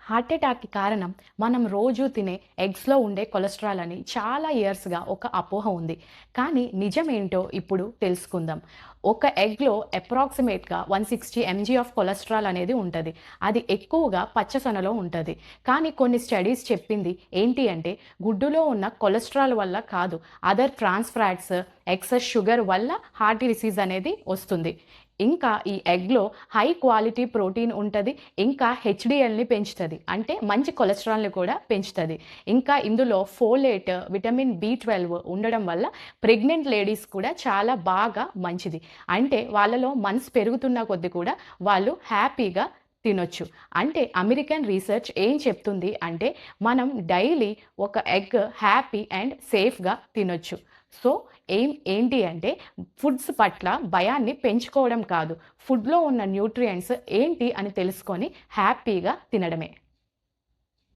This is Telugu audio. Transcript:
హార్ట్ అటాక్‌కి కారణం మనం రోజు తినే ఎగ్స్‌లో ఉండే కొలెస్ట్రాల్ అని చాలా ఇయర్స్‌గా ఒక అపోహ ఉంది. కానీ నిజమేంటో ఇప్పుడు తెలుసుకుందాం. ఒక ఎగ్‌లో అప్రాక్సిమేట్‌గా 160 ఎంజీ ఆఫ్ కొలెస్ట్రాల్ అనేది ఉంటది. అది ఎక్కువగా పచ్చసొనలో ఉంటది. కానీ కొన్ని స్టడీస్ చెప్పింది ఏంటి అంటే గుడ్డులో ఉన్న కొలెస్ట్రాల్ వల్ల కాదు, other trans fats, excess sugar వల్ల హార్ట్ డిసీజ్ అనేది వస్తుంది. ఇంకా ఈ ఎగ్‌లో హై క్వాలిటీ ప్రోటీన్ ఉంటది. ఇంకా హెచ్‌డీఎల్‌ని పెంచుతది. అంటే మంచి కొలెస్ట్రాల్‌ని కూడా పెంచుతది. ఇంకా ఇందులో ఫోలేట్, విటమిన్ బి12 ఉండడం వల్ల ప్రెగ్నెంట్ లేడీస్ కూడా చాలా బాగా మంచిది. అంటే వాళ్ళలో మంత్స్ పెరుగుతున్న కొద్దీ కూడా వాళ్ళు హ్యాపీగా తినొచ్చు. అంటే అమెరికన్ రీసెర్చ్ ఏం చెప్తుంది అంటే మనం డైలీ ఒక ఎగ్ హ్యాపీ అండ్ సేఫ్‌గా తినొచ్చు. సో, ఏంటి అంటే ఫుడ్స్ పట్ల భయాన్ని పెంచుకోవడం కాదు. ఫుడ్‌లో ఉన్న న్యూట్రియంట్స్ ఏంటి అని తెలుసుకొని హ్యాపీగా తినడమే.